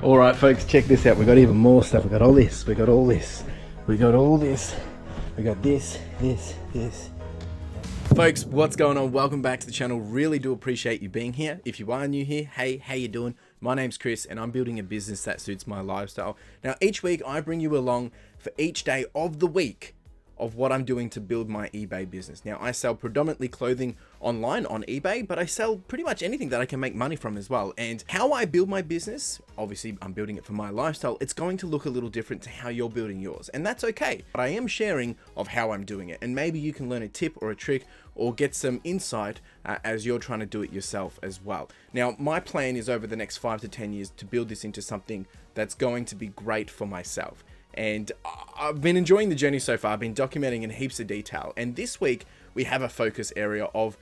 All right, folks, check this out. We got even more stuff. We got all this. We got all this. We got all this. We got this. Folks, what's going on? Welcome back to the channel. Really do appreciate you being here. If you are new here, hey, how you doing? My name's Chris and I'm building a business that suits my lifestyle. Now, each week I bring you along for each day of the week of what I'm doing to build my eBay business. Now, I sell predominantly clothing online on eBay, but I sell pretty much anything that I can make money from as well. And how I build my business, obviously I'm building it for my lifestyle, it's going to look a little different to how you're building yours. And that's okay. But I am sharing of how I'm doing it. And maybe you can learn a tip or a trick or get some insight as you're trying to do it yourself as well. Now, my plan is over the next 5 to 10 years to build this into something that's going to be great for myself. And I've been enjoying the journey so far. I've been documenting in heaps of detail. And this week we have a focus area of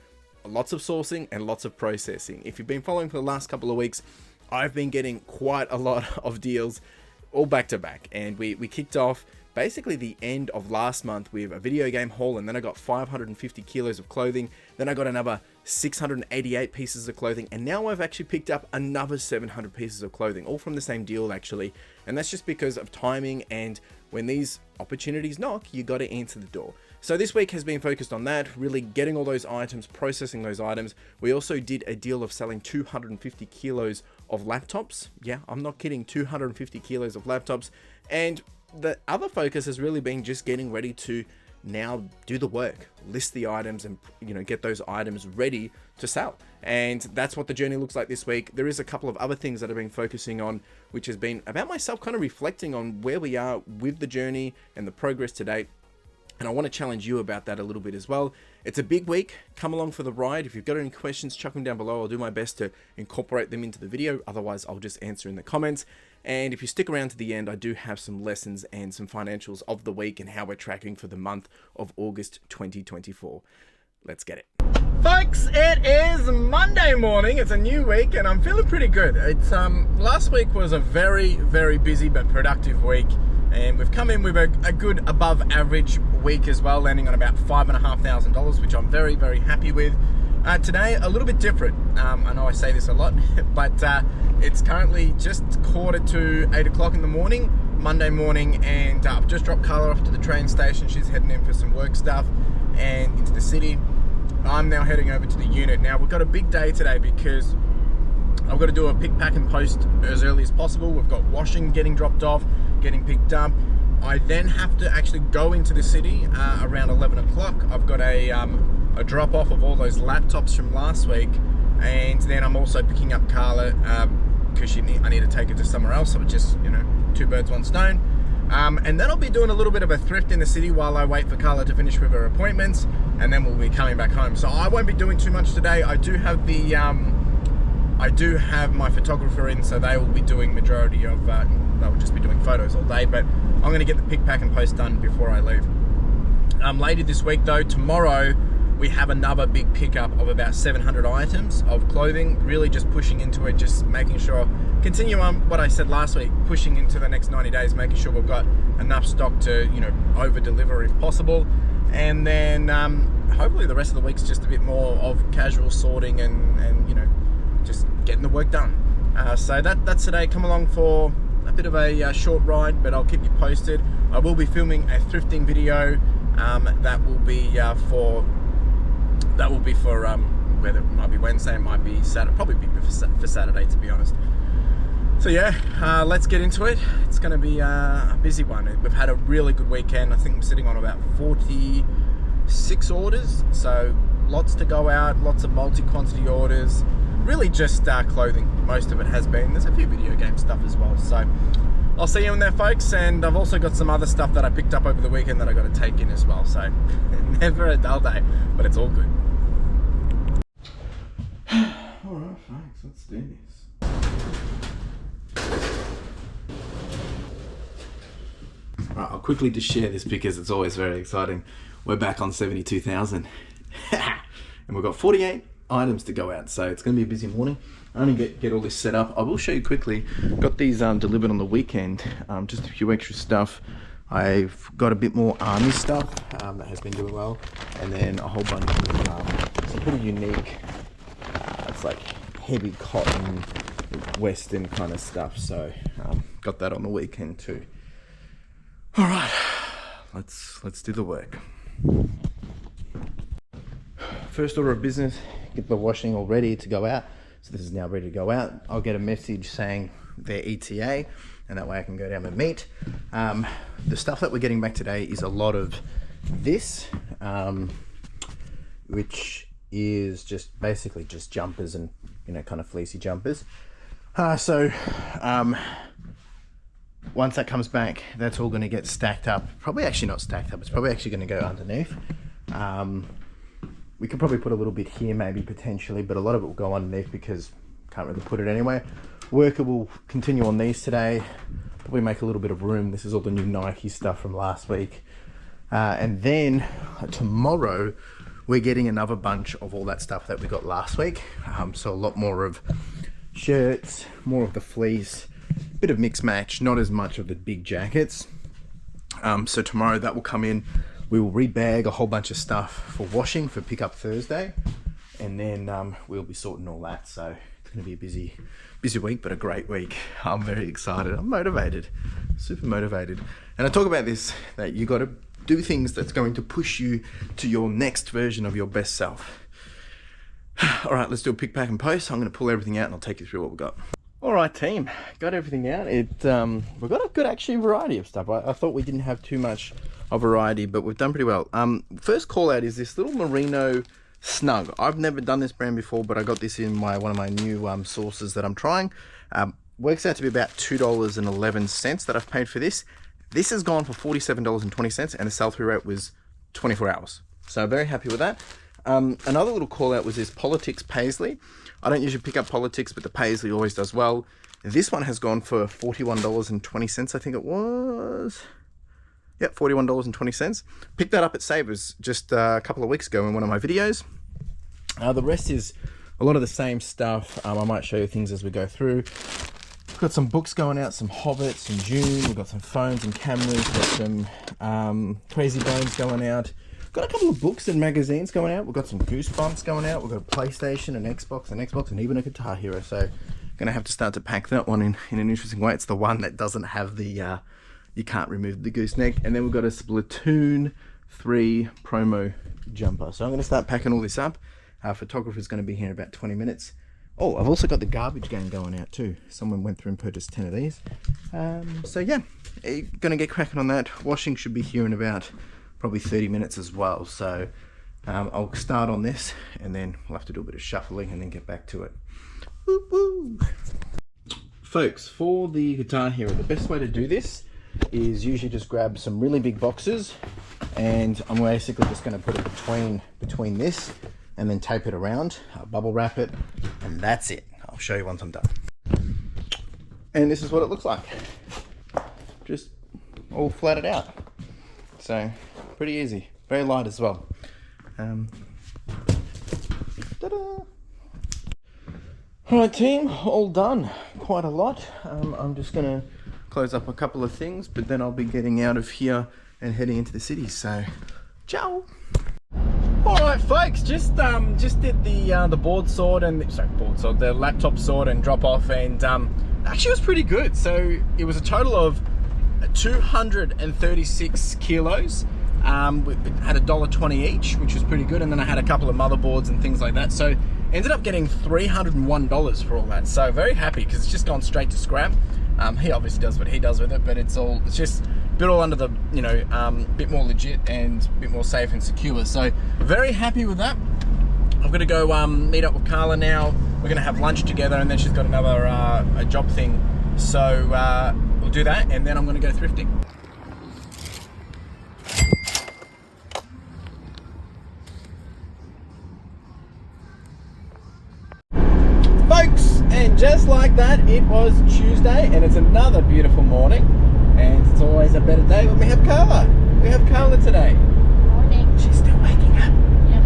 lots of sourcing and lots of processing. If you've been following for the last couple of weeks, I've been getting quite a lot of deals all back to back. And we kicked off basically the end of last month with a video game haul, and then I got 550 kilos of clothing. Then I got another 688 pieces of clothing, and now I've actually picked up another 700 pieces of clothing, all from the same deal actually. And that's just because of timing, and when these opportunities knock, you got to answer the door. So this week has been focused on that, really getting all those items, processing those items. We also did a deal of selling 250 kilos of laptops. Yeah, I'm not kidding, 250 kilos of laptops. And the other focus has really been just getting ready to now do the work, list the items, and get those items ready to sell. And that's what the journey looks like this week. There is a couple of other things that I've been focusing on, which has been about myself kind of reflecting on where we are with the journey and the progress to date. And I want to challenge you about that a little bit as well. It's a big week. Come along for the ride. If you've got any questions, chuck them down below. I'll do my best to incorporate them into the video. Otherwise, I'll just answer in the comments. And if you stick around to the end, I do have some lessons and some financials of the week and how we're tracking for the month of August 2024. Let's get it. Folks, it is Monday morning. It's a new week and I'm feeling pretty good. It's last week was a very, very busy but productive week. And we've come in with a good above average week as well, landing on about $5,500, which I'm very, very happy with. Today, a little bit different. I know I say this a lot, but it's currently just 7:45 8 o'clock in the morning, Monday morning, and I've just dropped Carla off to the train station. She's heading in for some work stuff and into the city. I'm now heading over to the unit. Now, we've got a big day today because I've got to do a pick, pack and post as early as possible. We've got washing getting dropped off, getting picked up. I then have to actually go into the city around 11 o'clock. I've got a drop off of all those laptops from last week. And then I'm also picking up Carla because I need to take her to somewhere else. So it's just, two birds, one stone. And then I'll be doing a little bit of a thrift in the city while I wait for Carla to finish with her appointments. And then we'll be coming back home. So I won't be doing too much today. I do have my photographer in, so they will be doing majority of, they'll just be doing photos all day, but I'm going to get the pick, pack and post done before I leave. Later this week though, tomorrow, we have another big pickup of about 700 items of clothing, really just pushing into it, just making sure, continue on what I said last week, pushing into the next 90 days, making sure we've got enough stock to, over deliver if possible. And then hopefully the rest of the week's just a bit more of casual sorting and just getting the work done. So that's today. Come along for a bit of a short ride, but I'll keep you posted. I will be filming a thrifting video that will be for whether it might be Wednesday, it might be Saturday, probably be for Saturday to be honest. So yeah, let's get into it. It's going to be a busy one. We've had a really good weekend. I think I'm sitting on about 46 orders, so lots to go out, lots of multi-quantity orders. Really just clothing, most of it has been. There's a few video game stuff as well. So I'll see you in there, folks. And I've also got some other stuff that I picked up over the weekend that I got to take in as well. So never a dull day, but it's all good. All right, folks, let's do this. All right, I'll quickly just share this because it's always very exciting. We're back on 72,000 and we've got 48 items to go out, so it's going to be a busy morning. I only get all this set up. I will show you quickly. Got these delivered on the weekend, just a few extra stuff. I've got a bit more army stuff that has been doing well, and then a whole bunch of some pretty unique, it's like heavy cotton Western kind of stuff. So got that on the weekend too. All right, let's do the work. First order of business, get the washing all ready to go out. So this is now ready to go out. I'll get a message saying their ETA, and that way I can go down and meet. The stuff that we're getting back today is a lot of this, which is just basically just jumpers and, you know, kind of fleecy jumpers. So once that comes back, that's all going to get stacked up. Probably actually not stacked up. It's probably actually going to go underneath. We could probably put a little bit here, maybe potentially, but a lot of it will go underneath because can't really put it anywhere. Worker will continue on these today. Probably make a little bit of room. This is all the new Nike stuff from last week. And then tomorrow, we're getting another bunch of all that stuff that we got last week. So a lot more of shirts, more of the fleece, bit of mix match, not as much of the big jackets. So tomorrow that will come in. We will rebag a whole bunch of stuff for washing for pickup Thursday, and then we'll be sorting all that. So it's going to be a busy week, but a great week. I'm very excited. I'm motivated, super motivated. And I talk about this, that you got to do things that's going to push you to your next version of your best self. All right, let's do a pick, pack, and post. I'm going to pull everything out and I'll take you through what we've got. All right, team, got everything out. We've got a good actually variety of stuff. I thought we didn't have too much of variety, but we've done pretty well. First call out is this little merino snug. I've never done this brand before, but I got this in one of my new sources that I'm trying. Works out to be about $2.11 that I've paid for this. This has gone for $47.20, and the sell-through rate was 24 hours. So very happy with that. Another little call out was this Politics Paisley. I don't usually pick up Politics, but the Paisley always does well. This one has gone for $41.20, I think it was. Yep, $41.20. Picked that up at Savers just a couple of weeks ago in one of my videos. The rest is a lot of the same stuff. I might show you things as we go through. We've got some books going out, some Hobbits in June. We've got some phones and cameras. We've got some Crazy Bones going out. Got a couple of books and magazines going out. We've got some Goosebumps going out. We've got a PlayStation, an Xbox, and even a Guitar Hero. So gonna have to start to pack that one in an interesting way. It's the one that doesn't have the you can't remove the gooseneck. And then we've got a Splatoon 3 promo jumper. So I'm going to start packing all this up. Our photographer's going to be here in about 20 minutes. Oh, I've also got the garbage gang going out too. Someone went through and purchased 10 of these. So yeah, going to get cracking on that. Washing should be here in about probably 30 minutes as well. So I'll start on this and then we'll have to do a bit of shuffling and then get back to it. Woo woo. Folks, for the Guitar Hero, the best way to do this is usually just grab some really big boxes, and I'm basically just going to put it between this and then tape it around, bubble wrap it, and that's it. I'll show you once I'm done. And this is what it looks like, just all flatted out. So pretty easy, very light as well. Ta-da! All right, team, all done. Quite a lot. I'm just gonna close up a couple of things, but then I'll be getting out of here and heading into the city. So, ciao. All right, folks, just did the board sort and the laptop sort and drop off, and actually it was pretty good. So it was a total of 236 kilos. We had $1.20 each, which was pretty good, and then I had a couple of motherboards and things like that. So ended up getting $301 for all that. So very happy because it's just gone straight to scrap. He obviously does what he does with it, but it's just a bit all under the, you know, bit more legit and a bit more safe and secure. So very happy with that. I'm gonna go meet up with Carla now. We're gonna have lunch together, and then she's got another a job thing. So we'll do that, and then I'm gonna go thrifting. Folks, and just like that, it was Tuesday, and it's another beautiful morning, and it's always a better day when we have Carla. We have Carla today. Morning. She's still waking up. Yep.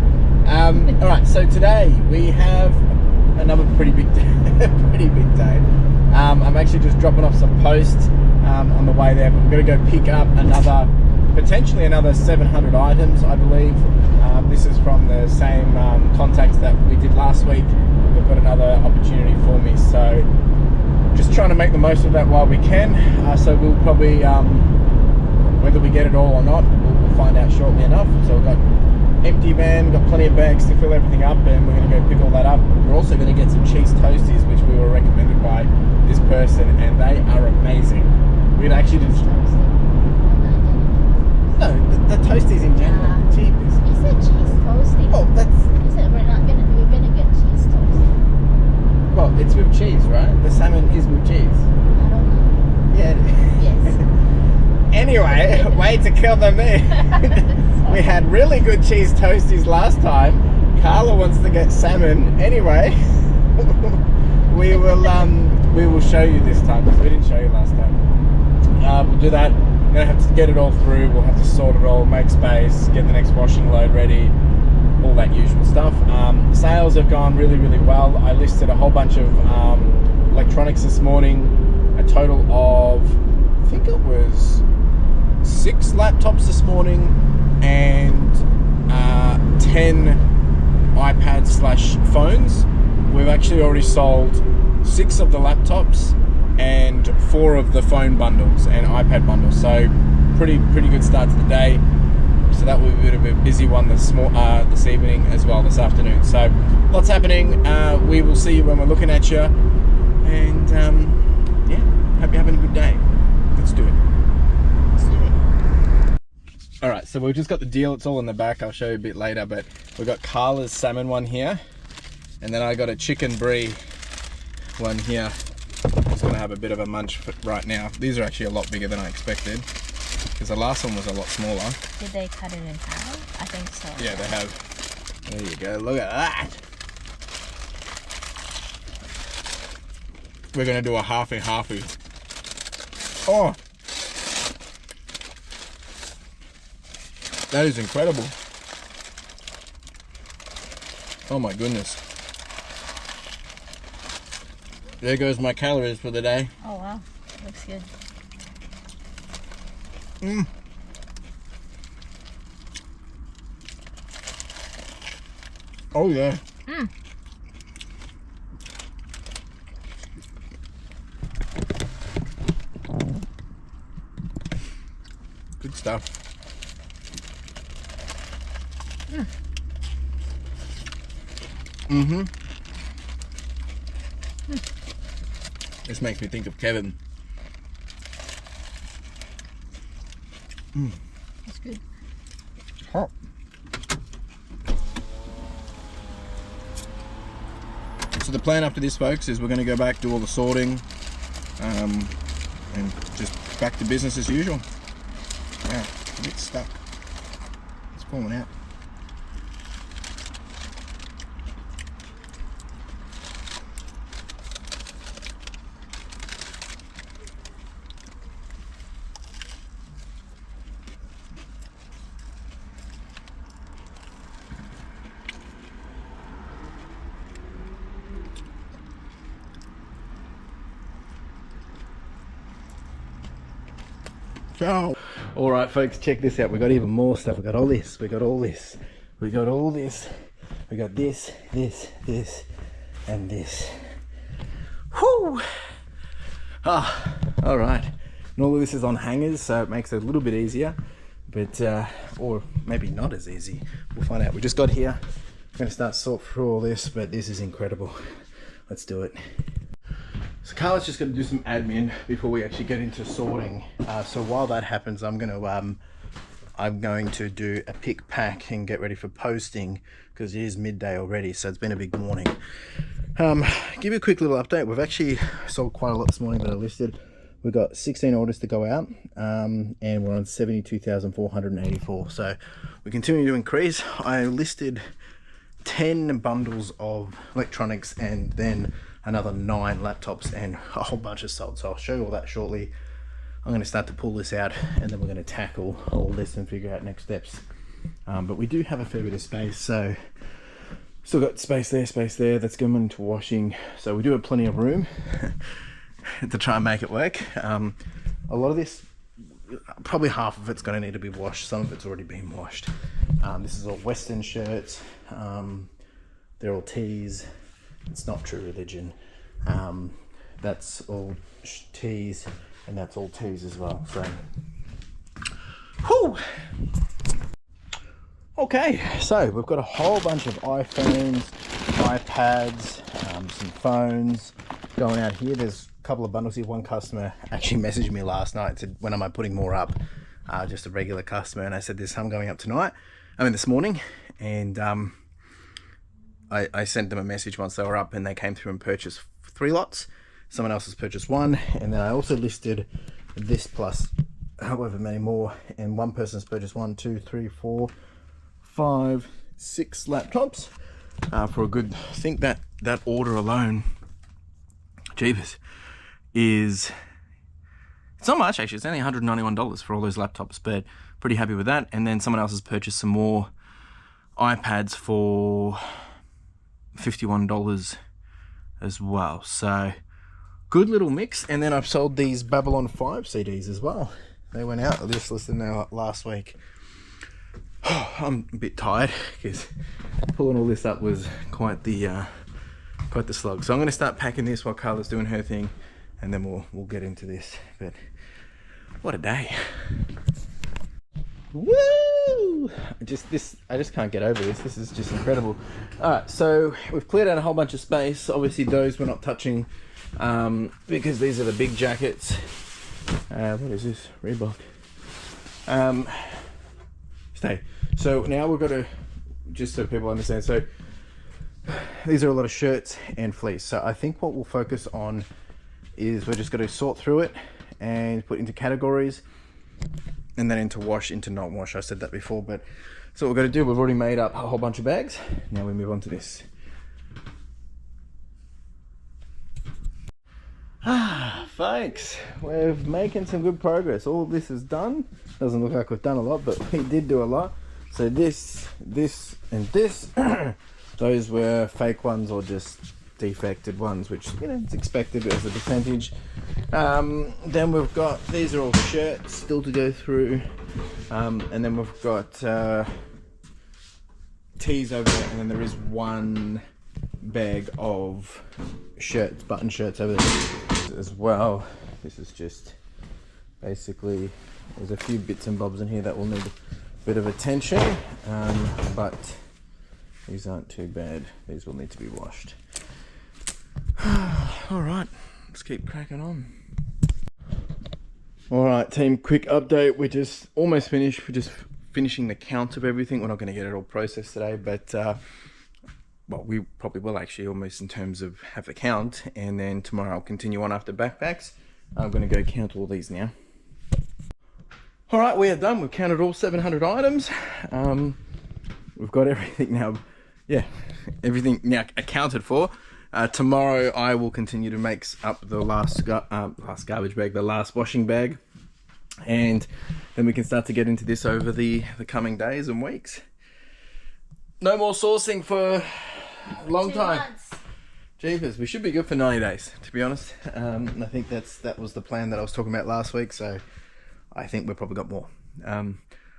All right, so today we have another pretty big day. Pretty big day. I'm actually just dropping off some posts on the way there, but we're going to go pick up potentially another 700 items, I believe. This is from the same contacts that we did last week. They've got another opportunity for me, so just trying to make the most of that while we can. So we'll probably, whether we get it all or not, we'll find out shortly enough. So we've got empty van, we've got plenty of bags to fill everything up, and we're going to go pick all that up. We're also going to get some cheese toasties, which we were recommended by this person, and they are amazing. We'd actually just... No, the toasties in general, cheapest. You said cheese toasty. Oh, that's... You said we're gonna get cheese toasty. Well, it's with cheese, right? The salmon is with cheese. I don't know. Yeah. Yes. Anyway, way to kill them there. We had really good cheese toasties last time. Carla wants to get salmon. Anyway, we will show you this time because we didn't show you last time. We'll do that. We're gonna have to get it all through. We'll have to sort it all, make space, get the next washing load ready, all that usual stuff. Sales have gone really, really well. I listed a whole bunch of electronics this morning. A total of, I think it was 6 laptops this morning and 10 iPads/phones. We've actually already sold 6 of the laptops and 4 of the phone bundles and iPad bundles. So pretty good start to the day. So that will be a bit of a busy one this evening as well, this afternoon. So lots happening. We will see you when we're looking at you. And yeah, hope you're having a good day. Let's do it. All right, so we've just got the deal. It's all in the back. I'll show you a bit later, but we've got Carla's salmon one here. And then I got a chicken brie one here. I'm just gonna have a bit of a munch right now. These are actually a lot bigger than I expected because the last one was a lot smaller. Did they cut it in half? I think so. Yeah, they have. There you go, look at that. We're gonna do a halfy. Oh, that is incredible. Oh my goodness. There goes my calories for the day. Oh wow, looks good. Oh yeah. Good stuff. This makes me think of Kevin. That's good. Hot. So the plan after this, folks, is we're going to go back, do all the sorting, and just back to business as usual. Wow, a bit stuck. It's falling out. Oh. All right, folks, check this out. We got even more stuff. We got all this. We got all this. We got all this. We got this, and this. Whoo! Ah, all right. And all of this is on hangers, so it makes it a little bit easier, but or maybe not as easy. We'll find out. We just got here. I'm going to start sort through all this, but this is incredible. Let's do it. So Carla's just going to do some admin before we actually get into sorting. So while that happens, I'm going to do a pick pack and get ready for posting because it is midday already. So it's been a big morning. Give you a quick little update. We've actually sold quite a lot this morning that I listed. We've got 16 orders to go out, and we're on 72,484. So we continue to increase. I listed 10 bundles of electronics and then another 9 laptops and a whole bunch of sold. So I'll show you all that shortly. I'm going to start to pull this out and then we're going to tackle all this and figure out next steps. But we do have a fair bit of space, so still got space there. That's going into washing. So we do have plenty of room to try and make it work. A lot of this, probably half of it's going to need to be washed. Some of it's already been washed. This is all Western shirts. They're all tees. It's not True Religion. that's all T's, and that's all T's as well. So, whew. Okay, so we've got a whole bunch of iPhones, iPads, some phones going out here. There's a couple of bundles here. One customer actually messaged me last night and said, when am I putting more up? Just a regular customer. And I said, there's some going up tonight. This morning. And I sent them a message once they were up, and they came through and purchased 3 lots. Someone else has purchased 1. And then I also listed this plus however many more. And one person's purchased 1, 2, 3, 4, 5, 6 laptops for a good, I think that order alone, jeepers, it's not much actually. It's only $191 for all those laptops, but pretty happy with that. And then someone else has purchased some more iPads for $51 as well. So good little mix. And then I've sold these Babylon 5 CDs as well. They went out. I just listened now last week. I'm a bit tired because pulling all this up was quite the slog. So I'm going to start packing this while Carla's doing her thing, and then we'll get into this. But what a day! Woo! I just can't get over this. This is just incredible. All right, so we've cleared out a whole bunch of space. Obviously, those we're not touching because these are the big jackets. What is this? Reebok. So now we've got to, just so people understand, so these are a lot of shirts and fleece. So I think what we'll focus on is we're just going to sort through it and put into categories, and then into wash, into not wash. I said that before, but so what we're going to do, we've already made up a whole bunch of bags. Now we move on to this. Folks, we're making some good progress. All of this is done. Doesn't look like we've done a lot, but we did do a lot. So this, and this, those were fake ones or just defected ones, which, you know, it's expected as a percentage. Then we've got, these are all shirts still to go through. And then we've got tees over there, and then there is one bag of shirts, button shirts over there as well. This is just basically, there's a few bits and bobs in here that will need a bit of attention, but these aren't too bad. These will need to be washed. All right, let's keep cracking on. All right, team, quick update. We're just almost finished. We're just finishing the count of everything. We're not going to get it all processed today, but well, we probably will actually, almost in terms of have the count, and then tomorrow I'll continue on after backpacks. I'm going to go count all these now. All right, we are done. We've counted all 700 items. We've got everything now. Yeah, everything now accounted for. Tomorrow I will continue to make up the last garbage bag, the last washing bag, and then we can start to get into this over the coming days and weeks. No more sourcing for a long time. Jeepers, we should be good for 90 days, to be honest. I think that was the plan that I was talking about last week, so I think we've probably got more.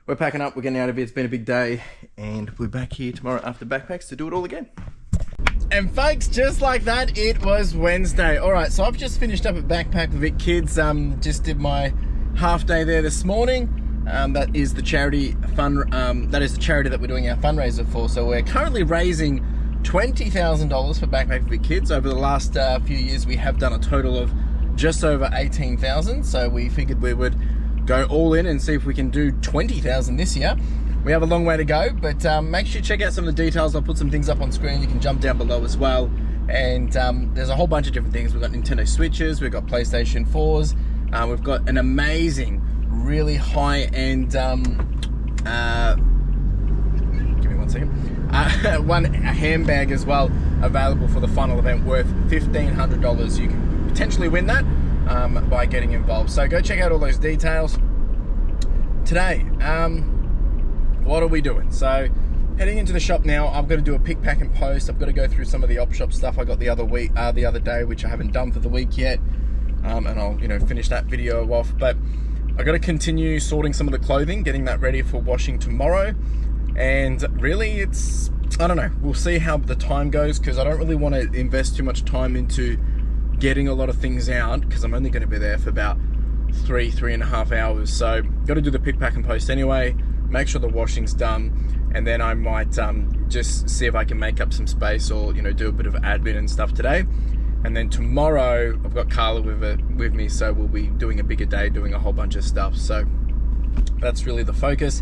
We're packing up, we're getting out of here. It's been a big day, and we're back here tomorrow after backpacks to do it all again. And folks, just like that, it was Wednesday. All right, so I've just finished up at Backpack Vic Kids. Just did my half day there this morning. That is the charity that is the charity that we're doing our fundraiser for. So we're currently raising $20,000 for Backpack Vic Kids. Over the last few years, we have done a total of just over 18,000. So we figured we would go all in and see if we can do 20,000 this year. We have a long way to go, but make sure you check out some of the details. I'll put some things up on screen. You can jump down below as well. And there's a whole bunch of different things. We've got Nintendo Switches, we've got PlayStation 4s, we've got an amazing, really high-end, give me 1 second, one handbag as well, available for the final event, worth $1,500. You can potentially win that by getting involved. So go check out all those details. Today, what are we doing? So heading into the shop now. I've got to do a pick, pack and post. I've got to go through some of the op shop stuff I got the other day, which I haven't done for the week yet, and I'll finish that video off. But I got to continue sorting some of the clothing, getting that ready for washing tomorrow. And really, I don't know, we'll see how the time goes, because I don't really want to invest too much time into getting a lot of things out because I'm only going to be there for about 3.5 hours. So got to do the pick, pack and post anyway, make sure the washing's done, and then I might just see if I can make up some space or, you know, do a bit of admin and stuff today. And then tomorrow I've got Carla with me, so we'll be doing a bigger day, doing a whole bunch of stuff. So that's really the focus.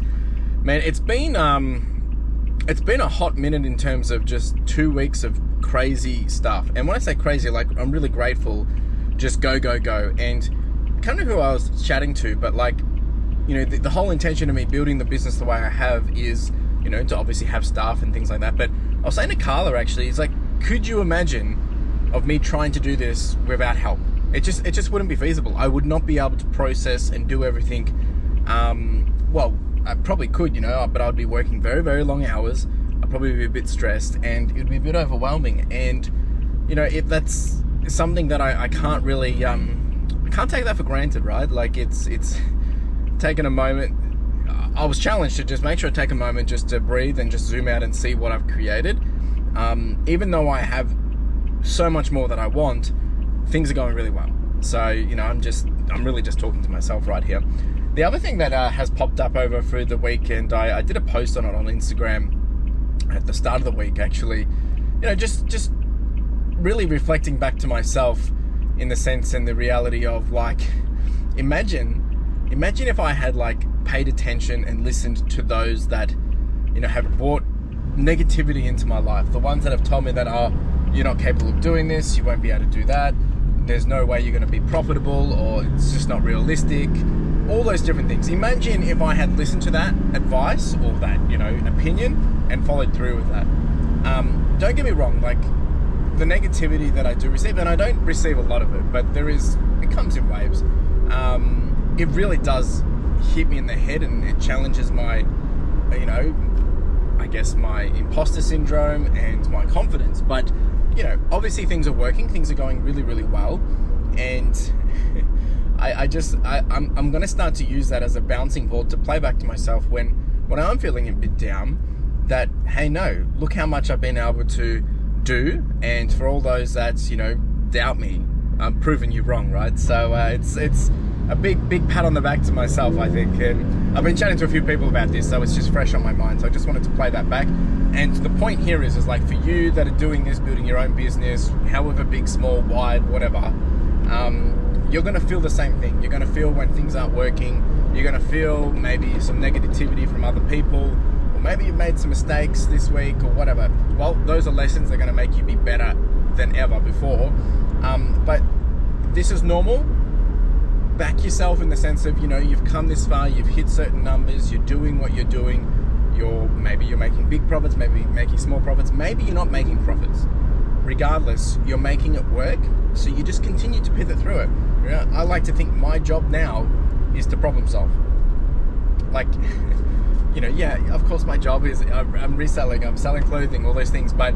Man, it's been a hot minute in terms of just 2 weeks of crazy stuff. And when I say crazy, like, I'm really grateful. Just go. And I can't remember who I was chatting to, but like, you know, the whole intention of me building the business the way I have is, you know, to obviously have staff and things like that. But I was saying to Carla, actually, it's like, could you imagine of me trying to do this without help? It just wouldn't be feasible. I would not be able to process and do everything. Well, I probably could, you know, but I'd be working very, very long hours. I'd probably be a bit stressed and it'd be a bit overwhelming. And, you know, if that's something that I can't really, I can't take that for granted, right? Like, it's taking a moment. I was challenged to just make sure I take a moment just to breathe and just zoom out and see what I've created. Even though I have so much more that I want, things are going really well. So, you know, I'm really just talking to myself right here. The other thing that has popped up over through the weekend, I did a post on it on Instagram at the start of the week, actually. You know, just really reflecting back to myself in the sense and the reality of, like, imagine if I had, like, paid attention and listened to those that, you know, have brought negativity into my life. The ones that have told me that, oh, you're not capable of doing this, you won't be able to do that, there's no way you're going to be profitable, or it's just not realistic, all those different things. Imagine if I had listened to that advice or that, you know, opinion and followed through with that. Don't get me wrong, like, the negativity that I do receive, and I don't receive a lot of it, but it comes in waves. It really does hit me in the head, and it challenges my, you know, I guess my imposter syndrome and my confidence. But, you know, obviously things are working, things are going really, really well, and I'm going to start to use that as a bouncing board to play back to myself when I'm feeling a bit down, that, hey, no, look how much I've been able to do, and for all those that, you know, doubt me, I'm proving you wrong, right? So it's a big pat on the back to myself, I think. And I've been chatting to a few people about this, so it's just fresh on my mind. So I just wanted to play that back. And the point here is like, for you that are doing this, building your own business, however big, small, wide, whatever, you're going to feel the same thing. You're going to feel when things aren't working. You're going to feel maybe some negativity from other people, or maybe you've made some mistakes this week or whatever. Well, those are lessons that are going to make you be better than ever before. But this is normal. Back yourself in the sense of, you know, you've come this far, you've hit certain numbers, you're doing what you're doing. Maybe you're making big profits, maybe making small profits, maybe you're not making profits. Regardless, you're making it work, so you just continue to pivot through it. You know, I like to think my job now is to problem solve. Like, you know, yeah, of course my job is, I'm reselling, I'm selling clothing, all those things, but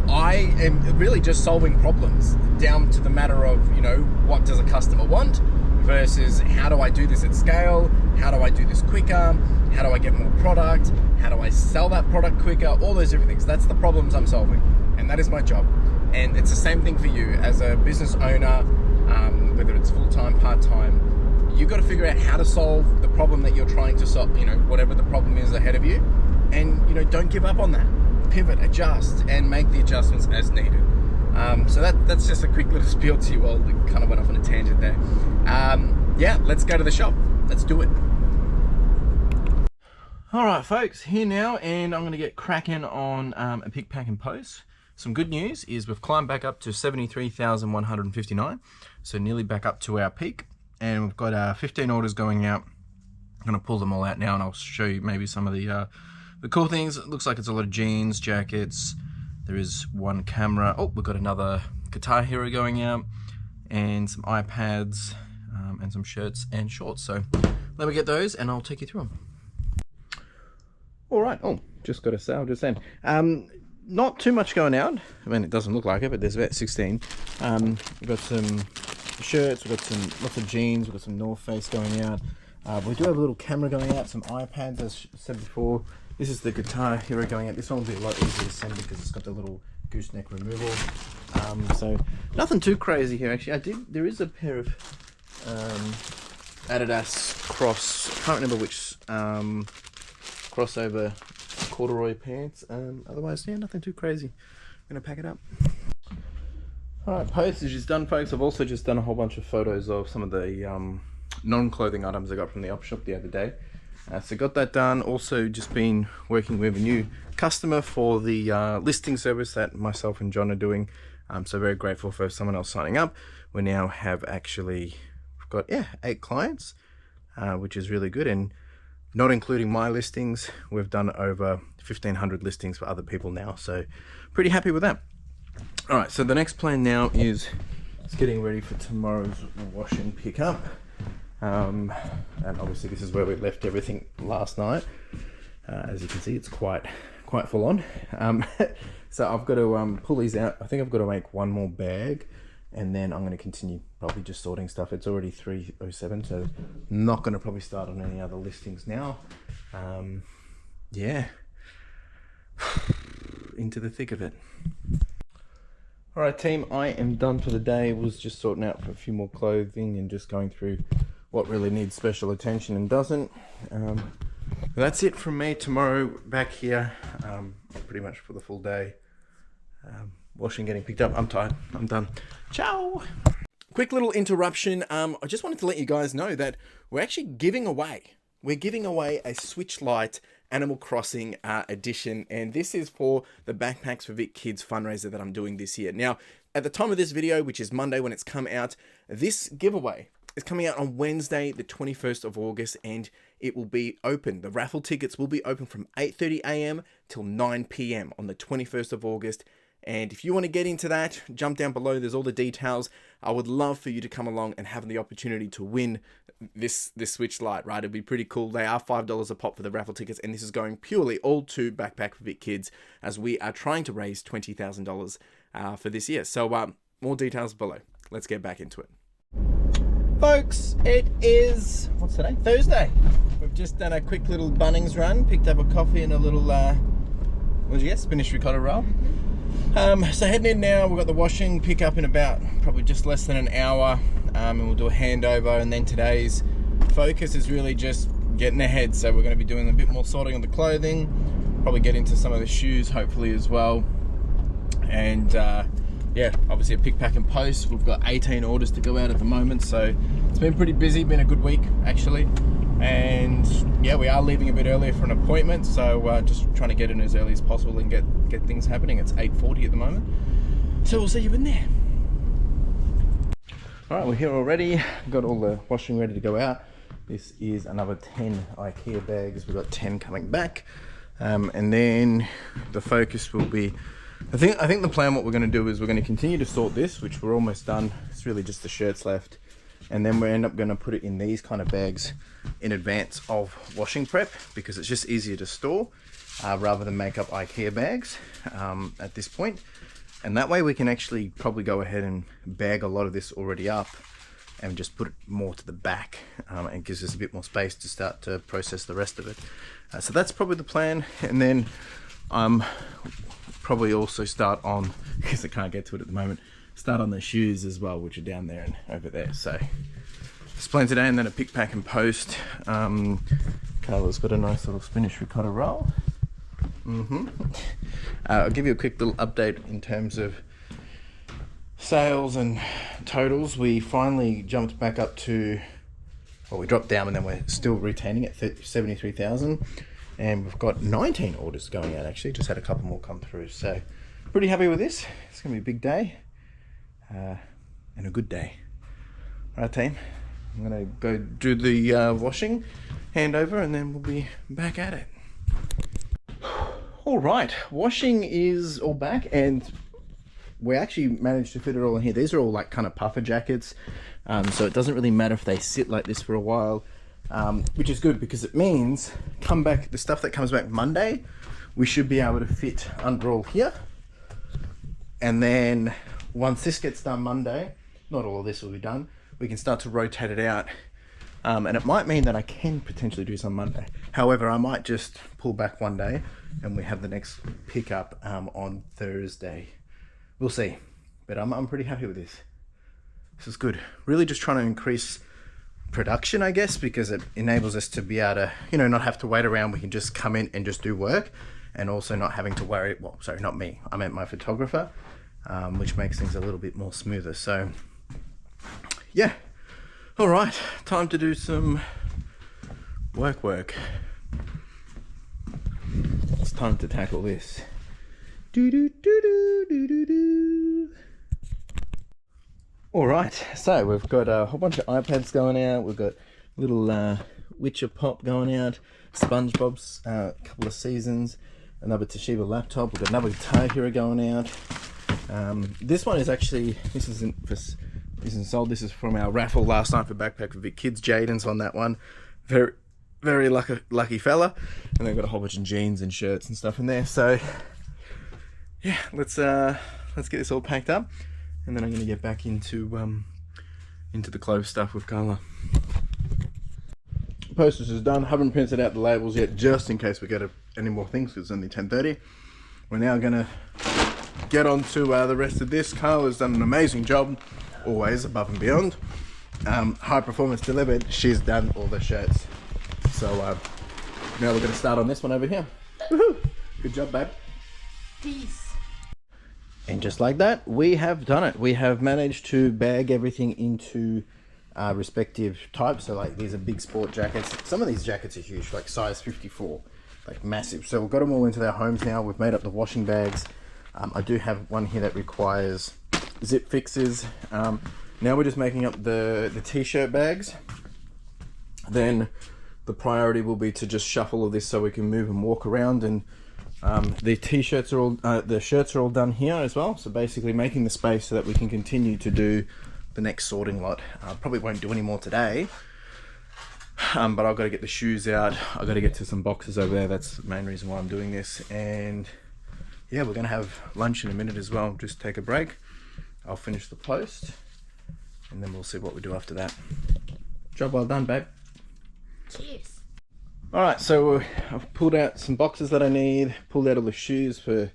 I am really just solving problems down to the matter of, you know, what does a customer want versus how do I do this at scale? How do I do this quicker? How do I get more product? How do I sell that product quicker? All those different things. That's the problems I'm solving, and that is my job. And it's the same thing for you as a business owner, whether it's full-time, part-time. You've got to figure out how to solve the problem that you're trying to solve, you know, whatever the problem is ahead of you. And, you know, don't give up on that. Pivot, adjust, and make the adjustments as needed. So that's just a quick little spiel to you all. It kind of went off on a tangent there. Yeah, let's go to the shop. Let's do it. All right, folks, here now, and I'm going to get cracking on a pick, pack, and post. Some good news is we've climbed back up to 73,159, so nearly back up to our peak, and we've got 15 orders going out. I'm going to pull them all out now, and I'll show you maybe some of the cool things. It looks like it's a lot of jeans, jackets. There is one camera. Oh, we've got another Guitar Hero going out, and some iPads, and some shirts and shorts. So let me get those, and I'll take you through them. All right. Oh, just got a sale just then. Not too much going out. I mean, it doesn't look like it, but there's about 16. We've got some shirts. We've got lots of jeans. We've got some North Face going out. We do have a little camera going out. Some iPads, as I said before. This is the Guitar Hero going out. This one will be a lot easier to send because it's got the little gooseneck removal. So nothing too crazy here actually. There is a pair of Adidas cross, I can't remember which crossover corduroy pants. Otherwise, yeah, nothing too crazy. I'm gonna pack it up. Alright, postage is done, folks. I've also just done a whole bunch of photos of some of the non-clothing items I got from the op shop the other day. So got that done. Also just been working with a new customer for the listing service that myself and John are doing. So very grateful for someone else signing up. We now have actually got 8 clients, which is really good, and not including my listings, we've done over 1,500 listings for other people now, so pretty happy with that. All right, so the next plan now is getting ready for tomorrow's wash and pick up, and obviously this is where we left everything last night. As you can see, it's quite full on. So I've got to pull these out. I think I've got to make one more bag, and then I'm going to continue probably just sorting stuff. It's already 3:07, so not going to probably start on any other listings now. Yeah, into the thick of it. All right, team, I am done for the day. Was just sorting out for a few more clothing and just going through what really needs special attention and doesn't. That's it from me. Tomorrow back here, pretty much for the full day. Washing, getting picked up. I'm tired. I'm done. Ciao. Quick little interruption. I just wanted to let you guys know that we're actually giving away. We're giving away a Switch Lite Animal Crossing edition, and this is for the Backpacks for Vic Kids fundraiser that I'm doing this year. Now, at the time of this video, which is Monday when it's come out, this giveaway is coming out on Wednesday, the 21st of August, and it will be open. The raffle tickets will be open from 8:30 a.m. till 9 p.m. on the 21st of August. And if you want to get into that, jump down below. There's all the details. I would love for you to come along and have the opportunity to win this Switch Lite, right? It'd be pretty cool. They are $5 a pop for the raffle tickets, and this is going purely all to Backpack for Vic Kids as we are trying to raise $20,000 for this year. So more details below. Let's get back into it. Folks, it is, what's today? Thursday. We've just done a quick little Bunnings run, picked up a coffee and a little, what did you get? Spinach ricotta roll. So heading in now. We've got the washing pick up in about probably just less than an hour, and we'll do a handover, and then today's focus is really just getting ahead. So we're going to be doing a bit more sorting of the clothing, probably get into some of the shoes hopefully as well, and yeah, obviously a pick, pack and post. We've got 18 orders to go out at the moment, so it's been pretty busy, been a good week actually. And yeah, we are leaving a bit earlier for an appointment, so just trying to get in as early as possible and get things happening. It's 8:40 at the moment, so we'll see you in there. All right, we're here already. Got all the washing ready to go out. This is another 10 IKEA bags. We've got 10 coming back, and then the focus will be, I think the plan, what we're going to do is we're going to continue to sort this, which we're almost done. It's really just the shirts left. And then we end up going to put it in these kind of bags in advance of washing prep, because it's just easier to store rather than make up IKEA bags at this point. And that way we can actually probably go ahead and bag a lot of this already up and just put it more to the back, and gives us a bit more space to start to process the rest of it. So that's probably the plan. And then probably also start on, because I can't get to it at the moment, start on the shoes as well, which are down there and over there. So this plan today, and then a pick, pack and post. Carla's got a nice little spinach ricotta roll. I'll give you a quick little update in terms of sales and totals. We finally jumped back up to, well, we dropped down and then we're still retaining at 73,000, and we've got 19 orders going out actually. Just had a couple more come through, so pretty happy with this. It's gonna be a big day. And a good day. All right, team, I'm gonna go do the washing, handover, and then we'll be back at it. All right, washing is all back, and we actually managed to fit it all in here. These are all like kind of puffer jackets, so it doesn't really matter if they sit like this for a while, which is good, because it means the stuff that comes back Monday, we should be able to fit under all here. And then once this gets done Monday, not all of this will be done, we can start to rotate it out. And it might mean that I can potentially do some Monday. However, I might just pull back one day and we have the next pickup on Thursday. We'll see. but I'm pretty happy with this. This is good. Really just trying to increase production, I guess, because it enables us to be able to, you know, not have to wait around. We can just come in and just do work, and also not having to worry, well, sorry, not me, I meant my photographer, which makes things a little bit more smoother. So yeah, all right, time to do some work. It's time to tackle this. All right, so we've got a whole bunch of iPads going out. We've got little Witcher Pop going out, SpongeBob's couple of seasons, another Toshiba laptop. We've got another Guitar Hero going out. This one is actually, this isn't sold. This is from our raffle last night for Backpack for Big Kids. Jaden's on that one. Very lucky fella. And they've got a whole bunch of jeans and shirts and stuff in there. So yeah, let's get this all packed up, and then I'm going to get back into the clothes stuff with Carla. Postage is done. Haven't printed out the labels yet, just in case we get any more things, because it's only 10:30. We're now going to get on to the rest of this. Carla's done an amazing job, always above and beyond. High performance delivered. She's done all the shirts. So now we're going to start on this one over here. Woohoo! Good job, babe. Peace. And just like that, we have done it. We have managed to bag everything into respective types. So like these are big sport jackets. Some of these jackets are huge, like size 54, like massive. So we've got them all into their homes now. We've made up the washing bags. I do have one here that requires zip fixes. Now we're just making up the t-shirt bags. Then the priority will be to just shuffle all this so we can move and walk around. And the t-shirts are all, the shirts are all done here as well. So basically making the space so that we can continue to do the next sorting lot. Probably won't do any more today, but I've got to get the shoes out. I've got to get to some boxes over there. That's the main reason why I'm doing this. And yeah, we're gonna have lunch in a minute as well. Just take a break. I'll finish the post, and then we'll see what we do after that. Job well done, babe. Cheers. All right, so I've pulled out some boxes that I need, pulled out all the shoes for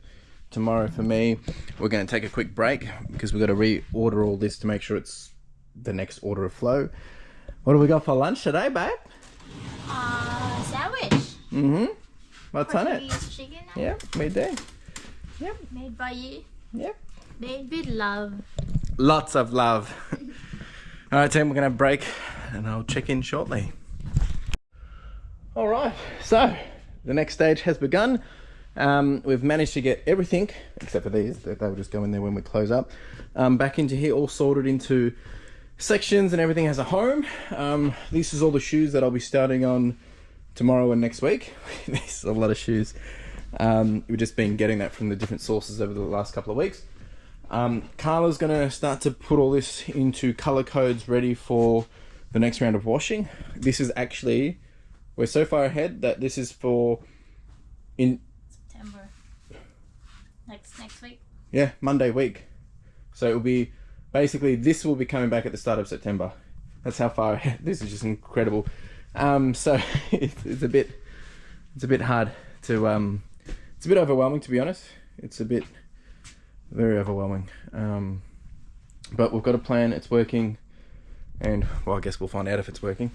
tomorrow for me. We're going to take a quick break because we've got to reorder all this to make sure it's the next order of flow. What do we got for lunch today, babe? Sandwich. Mm-hmm. What's on it? Portuguese chicken. Yeah, midday. Yep. Made by you. Yep. Made with love. Lots of love. All right, team, we're going to break and I'll check in shortly. All right, so the next stage has begun. We've managed to get everything, except for these, they will just go in there when we close up, back into here, all sorted into sections, and everything has a home. This is all the shoes that I'll be starting on tomorrow and next week. This is a lot of shoes. We've just been getting that from the different sources over the last couple of weeks. Carla's gonna start to put all this into color codes ready for the next round of washing. This is actually, we're so far ahead that this is for September. Next week. Yeah, Monday week. So it'll be basically, this will be coming back at the start of September. That's how far ahead. This is just incredible. So it's a bit hard to it's a bit overwhelming, to be honest. It's a bit very overwhelming. But we've got a plan, it's working, and well, I guess we'll find out if it's working.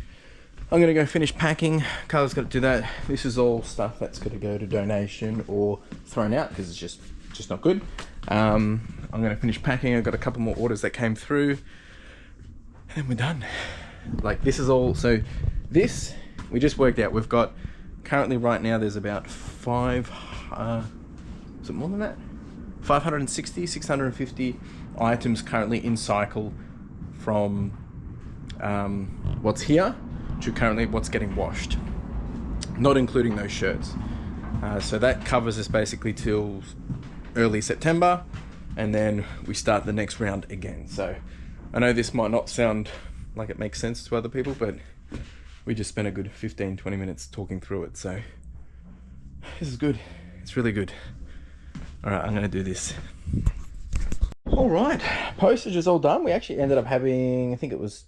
I'm gonna go finish packing. Carla's got to do that. This is all stuff that's gonna go to donation or thrown out because it's just not good. I'm gonna finish packing. I've got a couple more orders that came through, and then we're done. Like, this is all, so this, we just worked out, we've got currently right now there's about is it more than that? 560, 650 items currently in cycle from what's here to currently what's getting washed, not including those shirts. So that covers us basically till early September, and then we start the next round again. So I know this might not sound like it makes sense to other people, but we just spent a good 15-20 minutes talking through it. So this is good. It's really good. All right, I'm gonna do this. All right, postage is all done. We actually ended up having, I think it was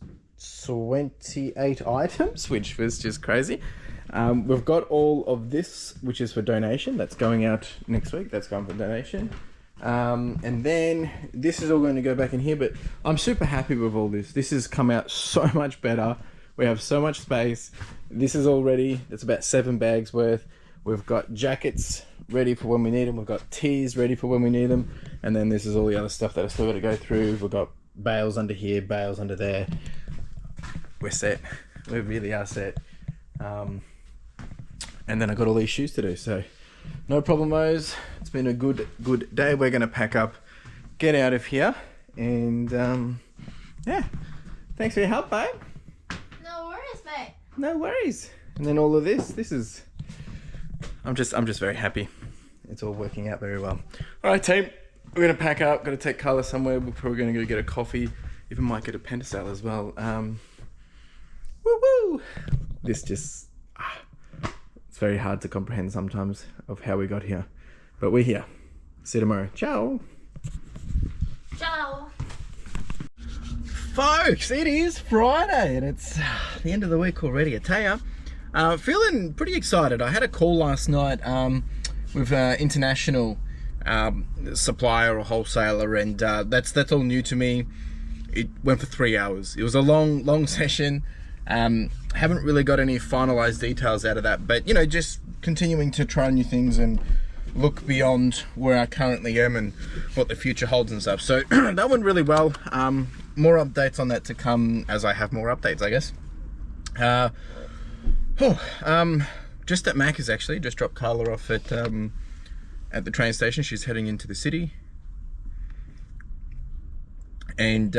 28 items, which was just crazy. We've got all of this, which is for donation. That's going out next week. That's going for donation. And then this is all going to go back in here, but I'm super happy with all this. This has come out so much better. We have so much space. This is all ready. It's about 7 bags worth. We've got jackets ready for when we need them. We've got tees ready for when we need them. And then this is all the other stuff that I still got to go through. We've got bales under here, bales under there. We're set. We really are set. And then I got all these shoes to do. So no problemos. It's been a good day. We're going to pack up, get out of here. And yeah, thanks for your help, babe. No worries, mate. No worries. And then all of this is, I'm just very happy. It's all working out very well. All right, team, we're gonna pack up. Got to take Carla somewhere. We're probably gonna go get a coffee. Even might get a Pentasal as well. Woo woo. This just, it's very hard to comprehend sometimes of how we got here, but we're here. See you tomorrow. Ciao. Ciao. Folks, it is Friday and it's the end of the week already. I tell ya, feeling pretty excited. I had a call last night with an international supplier or wholesaler, and that's all new to me. It went for 3 hours. It was a long session. Haven't really got any finalized details out of that, but you know, just continuing to try new things and look beyond where I currently am and what the future holds and stuff. So that went really well. More updates on that to come as I have more updates, I guess. Just at Macca's actually. Just dropped Carla off at the train station. She's heading into the city. And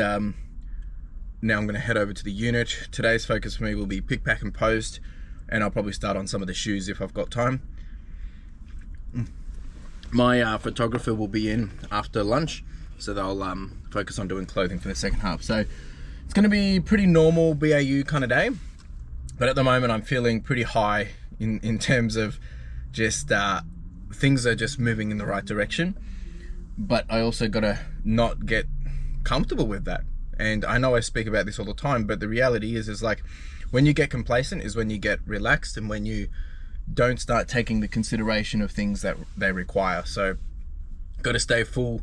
now I'm going to head over to the unit. Today's focus for me will be pick, pack and post. And I'll probably start on some of the shoes if I've got time. My photographer will be in after lunch, so they'll focus on doing clothing for the second half. So it's going to be pretty normal BAU kind of day, but at the moment I'm feeling pretty high in terms of just things are just moving in the right direction. But I also got to not get comfortable with that. And I know I speak about this all the time, but the reality is like when you get complacent is when you get relaxed and when you don't start taking the consideration of things that they require. So got to stay full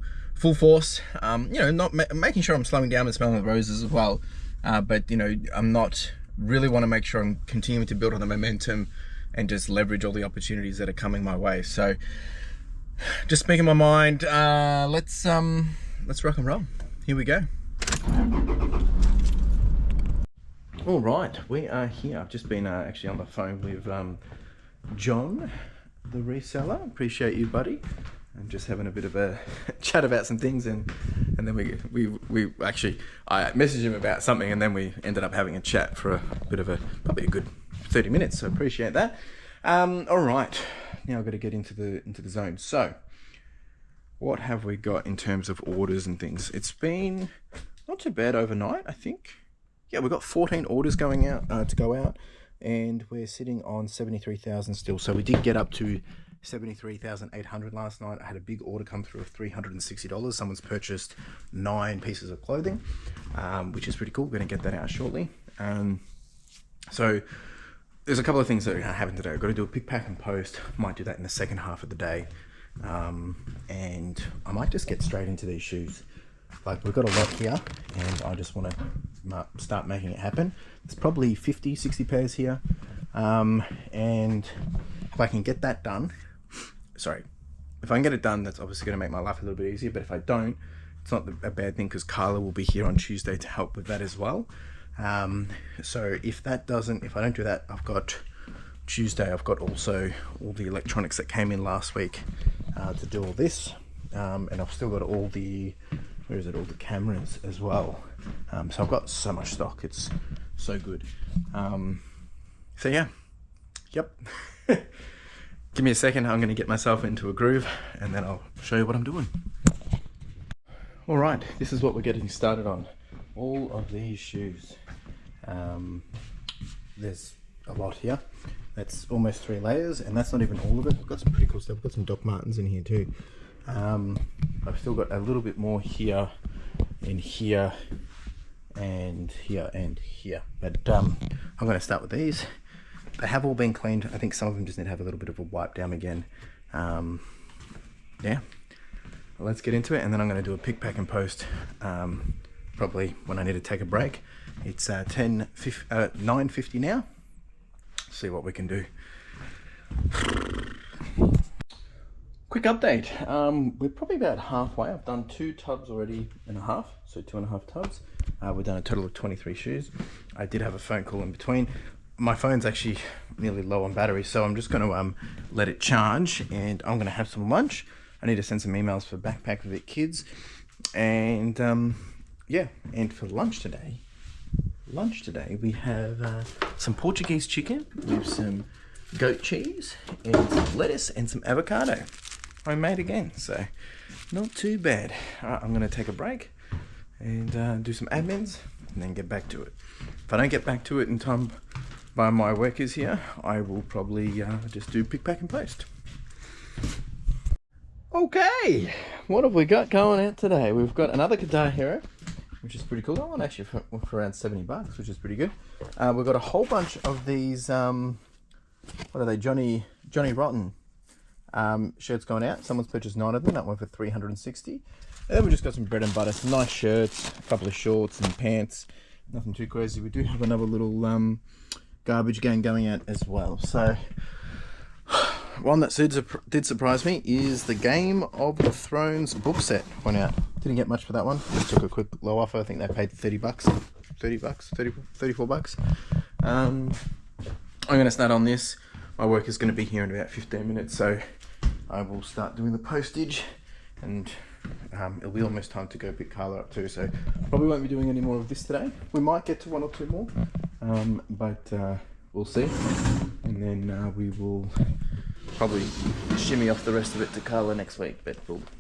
force, you know, not making sure I'm slowing down and smelling the roses as well, but you know, I'm not really want to make sure I'm continuing to build on the momentum and just leverage all the opportunities that are coming my way. So just speaking my mind, let's rock and roll. Here we go. All right, we are here. I've just been actually on the phone with John, the reseller. Appreciate you, buddy. And just having a bit of a chat about some things, and then we actually, I messaged him about something, and then we ended up having a chat for a bit of probably a good 30 minutes. So appreciate that. All right, now I've got to get into the zone. So what have we got in terms of orders and things? It's been not too bad overnight, I think. Yeah, we've got 14 orders going out to go out, and we're sitting on 73,000 still. So we did get up to 73,800 last night. I had a big order come through of $360. Someone's purchased 9 pieces of clothing, which is pretty cool. We're going to get that out shortly. So there's a couple of things that are happening today. I've got to do a pick, pack and post. Might do that in the second half of the day. And I might just get straight into these shoes. Like, we've got a lot here and I just want to start making it happen. There's probably 50, 60 pairs here. And if I can get that done, if I can get it done, that's obviously going to make my life a little bit easier. But if I don't, it's not a bad thing, because Carla will be here on Tuesday to help with that as well. So if I don't do that, I've got Tuesday, I've got also all the electronics that came in last week to do all this. And I've still got all the cameras as well. So I've got so much stock, it's so good. So yeah, yep. Give me a second, I'm going to get myself into a groove and then I'll show you what I'm doing. All right, this is what we're getting started on. All of these shoes. There's a lot here. That's almost 3 layers, and that's not even all of it. I've got some pretty cool stuff. I've got some Doc Martens in here too. I've still got a little bit more here, in here, and here, and here. But I'm going to start with these. They have all been cleaned. I think some of them just need to have a little bit of a wipe down again. Yeah. let's get into it, and then I'm going to do a pick, pack, and post probably when I need to take a break. It's 9:50 now. See what we can do. Quick update. We're probably about halfway. I've done 2 tubs already and a half, so 2.5 tubs. We've done a total of 23 shoes. I did have a phone call in between. My phone's actually nearly low on battery, so I'm just going to let it charge, and I'm going to have some lunch. I need to send some emails for Backpack Vic Kids, and yeah, and for lunch today we have some Portuguese chicken with some goat cheese and some lettuce and some avocado. Homemade again, so not too bad. Alright, I'm going to take a break and do some admins and then get back to it. If I don't get back to it in time by my workers here, I will probably just do pick, pack, and post. Okay, what have we got going out today? We've got another Guitar Hero, which is pretty cool. That one actually for around $70, which is pretty good. We've got a whole bunch of these, what are they, Johnny Rotten shirts going out. Someone's purchased 9 of them. That one for $360. And then we just got some bread and butter, some nice shirts, a couple of shorts and pants. Nothing too crazy. We do have another little garbage gang going out as well. So one that did surprise me is the Game of the Thrones book set went out. Didn't get much for that one. Just took a quick low offer. I think they paid $34 bucks. I'm going to start on this. My work is going to be here in about 15 minutes, so I will start doing the postage, and it'll be almost time to go pick Carla up too, so probably won't be doing any more of this today. We might get to 1 or 2 more, but we'll see, and then we will probably shimmy off the rest of it to Carla next week, but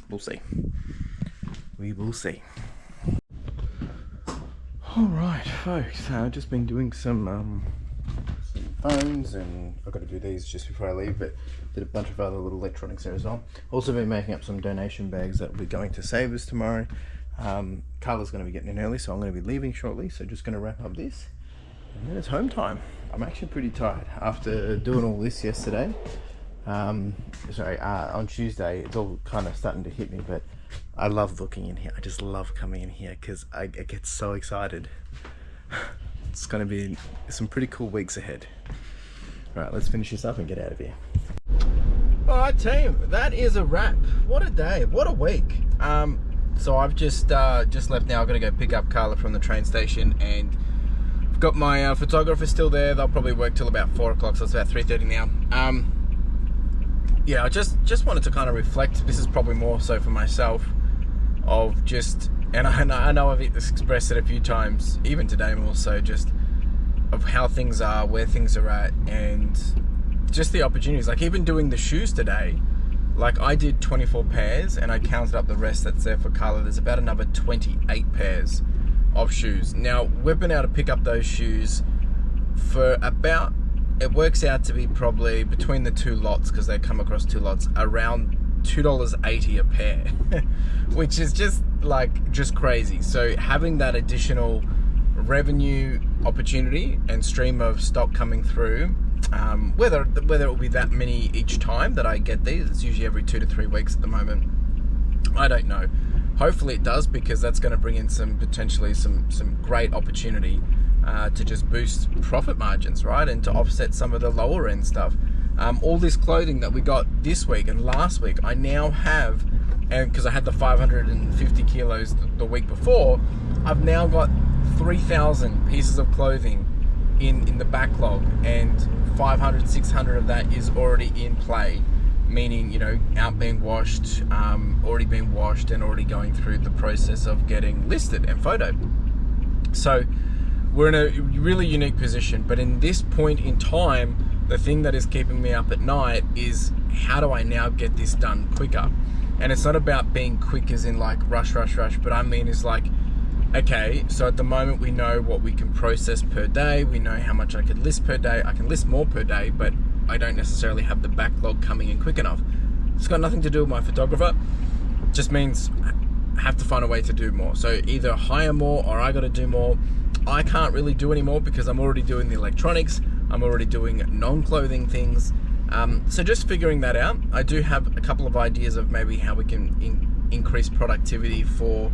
we'll see. We will see. Alright folks, I've just been doing some phones, and I've got to do these just before I leave, but did a bunch of other little electronics there as well. Also been making up some donation bags that will be going to Savers tomorrow. Carla's going to be getting in early, so I'm going to be leaving shortly, so just going to wrap up this, and then it's home time. I'm actually pretty tired after doing all this yesterday. On Tuesday, it's all kind of starting to hit me, but I love looking in here. I just love coming in here because I get so excited. It's going to be some pretty cool weeks ahead. Alright, let's finish this up and get out of here. Alright team, that is a wrap. What a day, what a week. So I've just left now. I'm going to go pick up Carla from the train station, and I've got my photographer still there. They'll probably work till about 4 o'clock, so it's about 3:30 now. Yeah, I just wanted to kind of reflect. This is probably more so for myself, of just, and I know I've expressed it a few times, even today more so, just of how things are, where things are at, and just the opportunities. Like even doing the shoes today, like I did 24 pairs and I counted up the rest that's there for Carla. There's about another 28 pairs of shoes. Now we've been able to pick up those shoes for about, it works out to be probably between the 2 lots, because they come across 2 lots, around $2.80 a pair, which is just crazy. So having that additional revenue opportunity and stream of stock coming through, whether it will be that many each time that I get these, it's usually every 2 to 3 weeks at the moment, I don't know. Hopefully it does, because that's going to bring in potentially some great opportunity to just boost profit margins, right, and to offset some of the lower end stuff. All this clothing that we got this week and last week, I now have, and because I had the 550 kilos the week before, I've now got 3,000 pieces of clothing in the backlog, and 500, 600 of that is already in play, meaning, you know, out being washed, already being washed, and already going through the process of getting listed and photoed. So we're in a really unique position, but in this point in time, the thing that is keeping me up at night is, how do I now get this done quicker? And it's not about being quick as in like rush, but I mean is like, okay, so at the moment we know what we can process per day, we know how much I could list per day, I can list more per day, but I don't necessarily have the backlog coming in quick enough. It's got nothing to do with my photographer, it just means I have to find a way to do more. So either hire more, or I got to do more. I can't really do any more because I'm already doing the electronics, I'm already doing non-clothing things. So just figuring that out. I do have a couple of ideas of maybe how we can increased productivity for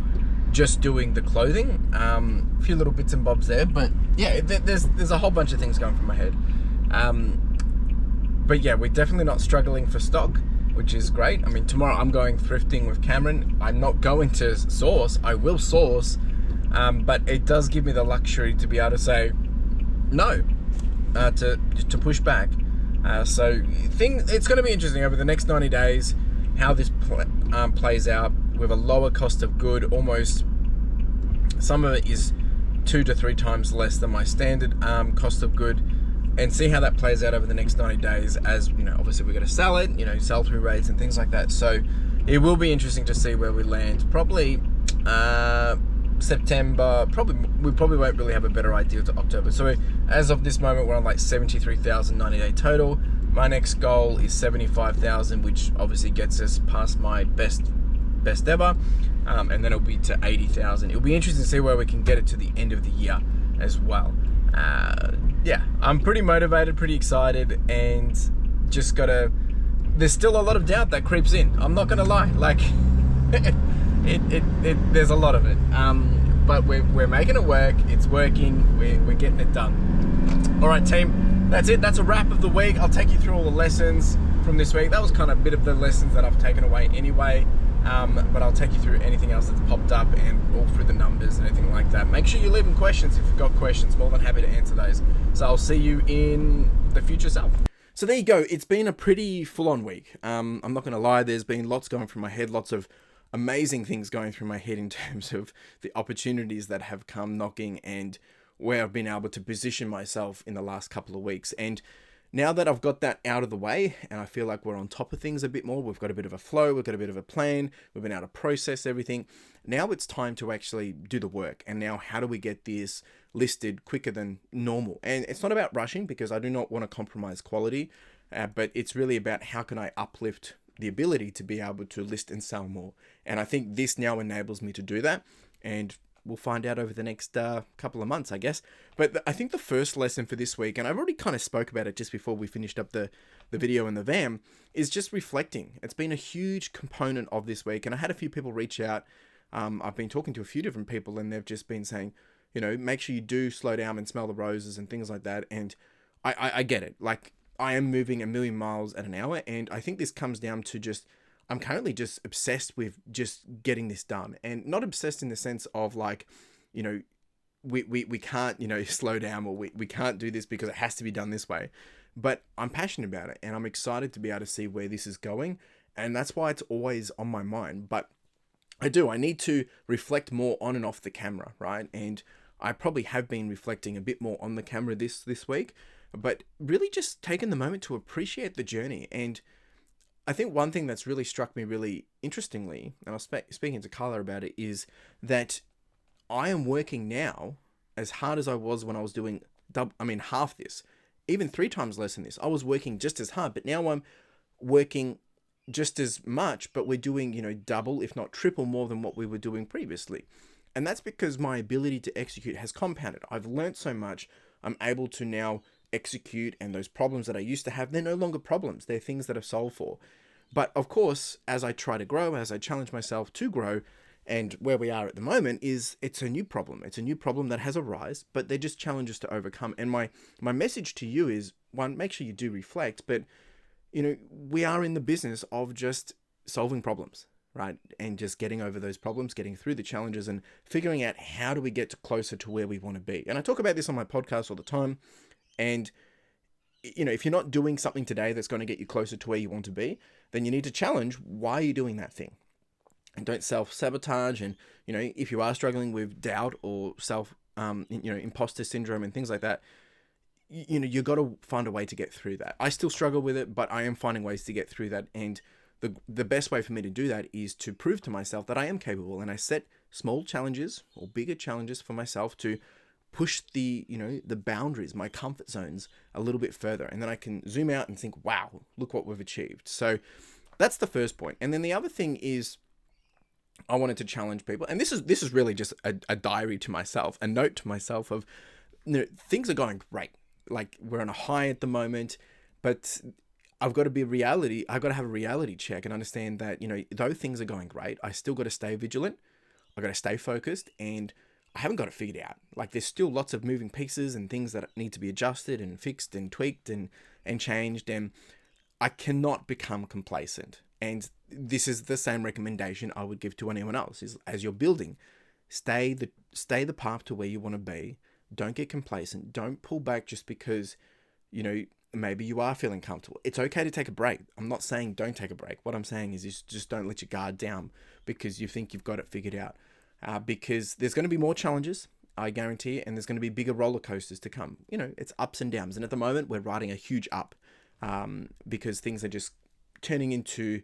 just doing the clothing. A few little bits and bobs there, but yeah, there's a whole bunch of things going through my head. But yeah, we're definitely not struggling for stock, which is great. I mean, tomorrow I'm going thrifting with Cameron. I'm not going to source. I will source, but it does give me the luxury to be able to say no, to push back. So it's going to be interesting over the next 90 days how this plays out with a lower cost of good. Almost some of it is 2 to 3 times less than my standard cost of good, and see how that plays out over the next 90 days. As you know, obviously we're going to sell it, sell through rates and things like that. So it will be interesting to see where we land. Probably September, we probably won't really have a better idea to October. So as of this moment, we're on like 73,000 90-day total. My next goal is 75,000, which obviously gets us past my best ever, and then it'll be to 80,000. It'll be interesting to see where we can get it to the end of the year as well. Yeah, I'm pretty motivated, pretty excited, and just there's still a lot of doubt that creeps in. I'm not gonna lie, like there's a lot of it, but we're making it work. It's working. We're getting it done. All right, team, that's it. That's a wrap of the week. I'll take you through all the lessons from this week. That was kind of a bit of the lessons that I've taken away anyway. But I'll take you through anything else that's popped up and all through the numbers and anything like that. Make sure you leave them questions if you've got questions. More than happy to answer those. So I'll see you in the future self. So there you go. It's been a pretty full-on week. I'm not going to lie. There's been lots going through my head, lots of amazing things going through my head in terms of the opportunities that have come knocking and where I've been able to position myself in the last couple of weeks. And now that I've got that out of the way and I feel like we're on top of things a bit more, we've got a bit of a flow, we've got a bit of a plan, we've been able to process everything. Now it's time to actually do the work. And now how do we get this listed quicker than normal? And it's not about rushing, because I do not want to compromise quality, but it's really about how can I uplift the ability to be able to list and sell more. And I think this now enables me to do that. And we'll find out over the next couple of months, I guess. But I think the first lesson for this week, and I've already kind of spoke about it just before we finished up the video in the van, is just reflecting. It's been a huge component of this week. And I had a few people reach out. I've been talking to a few different people, and they've just been saying, make sure you do slow down and smell the roses and things like that. And I get it. Like, I am moving 1,000,000 miles at an hour. And I think this comes down to just, I'm currently just obsessed with just getting this done, and not obsessed in the sense of like, we can't, slow down, or we can't do this because it has to be done this way. But I'm passionate about it, and I'm excited to be able to see where this is going. And that's why it's always on my mind. But I need to reflect more on and off the camera, right? And I probably have been reflecting a bit more on the camera this week, but really just taking the moment to appreciate the journey. And I think one thing that's really struck me really interestingly, and I was speaking to Carla about it, is that I am working now as hard as I was when I was doing half this, even 3 times less than this. I was working just as hard, but now I'm working just as much, but we're doing, double, if not triple more than what we were doing previously. And that's because my ability to execute has compounded. I've learned so much. I'm able to now execute, and those problems that I used to have, they're no longer problems. They're things that I've solved for. But of course, as I try to grow, as I challenge myself to grow, and where we are at the moment is it's a new problem. It's a new problem that has arisen, but they're just challenges to overcome. And my message to you is, one, make sure you do reflect, but we are in the business of just solving problems, right? And just getting over those problems, getting through the challenges, and figuring out how do we get closer to where we want to be. And I talk about this on my podcast all the time. And, if you're not doing something today that's going to get you closer to where you want to be, then you need to challenge why are you doing that thing. And don't self-sabotage. And, if you are struggling with doubt or imposter syndrome and things like that, you got to find a way to get through that. I still struggle with it, but I am finding ways to get through that. And the best way for me to do that is to prove to myself that I am capable. And I set small challenges or bigger challenges for myself to push the boundaries, my comfort zones a little bit further. And then I can zoom out and think, wow, look what we've achieved. So that's the first point. And then the other thing is, I wanted to challenge people. And this is really just a diary to myself, a note to myself of, things are going great. Like, we're on a high at the moment, but I've got to be reality. I've got to have a reality check and understand that, you know, though things are going great, I still got to stay vigilant. I got to stay focused, and I haven't got it figured out. Like, there's still lots of moving pieces and things that need to be adjusted and fixed and tweaked and changed. And I cannot become complacent. And this is the same recommendation I would give to anyone else: is as you're building, stay the path to where you want to be. Don't get complacent. Don't pull back just because, you know, maybe you are feeling comfortable. It's okay to take a break. I'm not saying don't take a break. What I'm saying is just don't let your guard down because you think you've got it figured out. Because there's going to be more challenges, I guarantee, and there's going to be bigger roller coasters to come. You know, it's ups and downs. And at the moment, we're riding a huge up because things are just turning into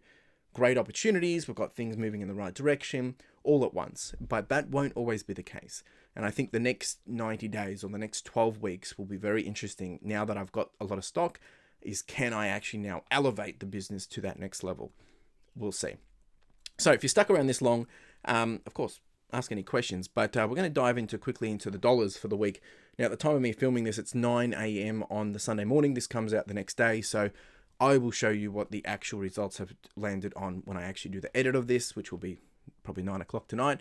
great opportunities. We've got things moving in the right direction all at once. But that won't always be the case. And I think the next 90 days or the next 12 weeks will be very interesting now that I've got a lot of stock. Is can I actually now elevate the business to that next level? We'll see. So if you're stuck around this long, of course, ask any questions, but we're going to dive quickly into the dollars for the week. Now, at the time of me filming this, it's 9 a.m. on the Sunday morning. This comes out the next day, so I will show you what the actual results have landed on when I actually do the edit of this, which will be probably 9 o'clock tonight.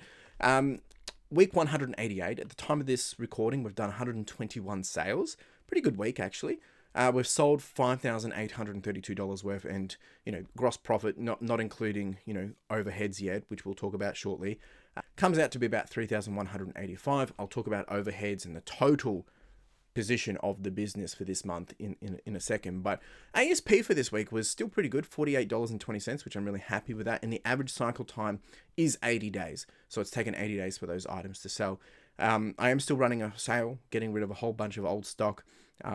Week 188, at the time of this recording, we've done 121 sales. Pretty good week, actually. We've sold $5,832 worth, and, you know, gross profit, not including, you know, overheads yet, which we'll talk about shortly, comes out to be about $3,185. I'll talk about overheads and the total position of the business for this month in a second. But ASP for this week was still pretty good, $48.20, which I'm really happy with that. And the average cycle time is 80 days. So it's taken 80 days for those items to sell. I am still running a sale, getting rid of a whole bunch of old stock,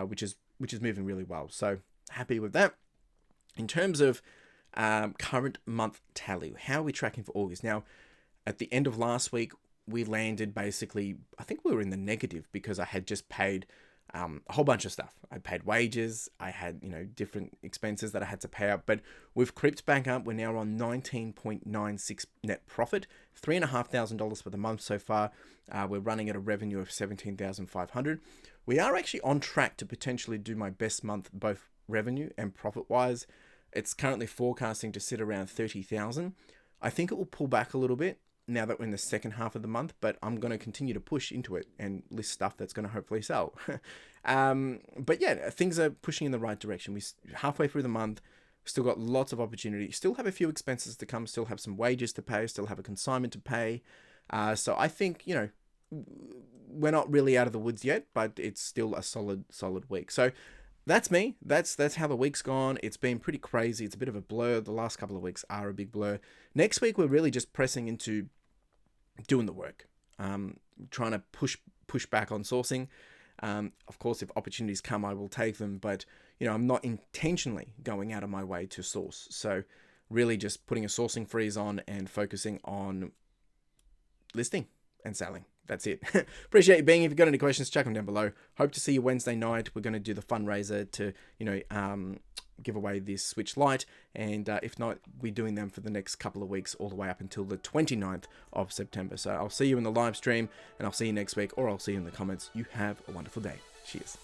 which is moving really well. So happy with that. In terms of current month tally, how are we tracking for August? Now, at the end of last week, we landed basically, I think we were in the negative because I had just paid a whole bunch of stuff. I paid wages. I had, you know, different expenses that I had to pay out, but we've creeped back up. We're now on 19.96 net profit, $3,500 for the month so far. We're running at a revenue of 17,500. We are actually on track to potentially do my best month, both revenue and profit wise. It's currently forecasting to sit around 30,000. I think it will pull back a little bit now that we're in the second half of the month, but I'm going to continue to push into it and list stuff that's going to hopefully sell. But yeah, things are pushing in the right direction. We're halfway through the month, still got lots of opportunity, still have a few expenses to come, still have some wages to pay, still have a consignment to pay. So I think, you know, we're not really out of the woods yet, but it's still a solid week. So that's me. That's how the week's gone. It's been pretty crazy. It's a bit of a blur. The last couple of weeks are a big blur. Next week, we're really just pressing into doing the work, trying to push back on sourcing. Of course, if opportunities come, I will take them, but, you know, I'm not intentionally going out of my way to source. So really just putting a sourcing freeze on and focusing on listing and selling. That's it. Appreciate you being here. If you've got any questions, check them down below. Hope to see you Wednesday night. We're going to do the fundraiser to, you know, give away this Switch Lite. And if not, we're doing them for the next couple of weeks, all the way up until the 29th of September. So I'll see you in the live stream, and I'll see you next week, or I'll see you in the comments. You have a wonderful day. Cheers.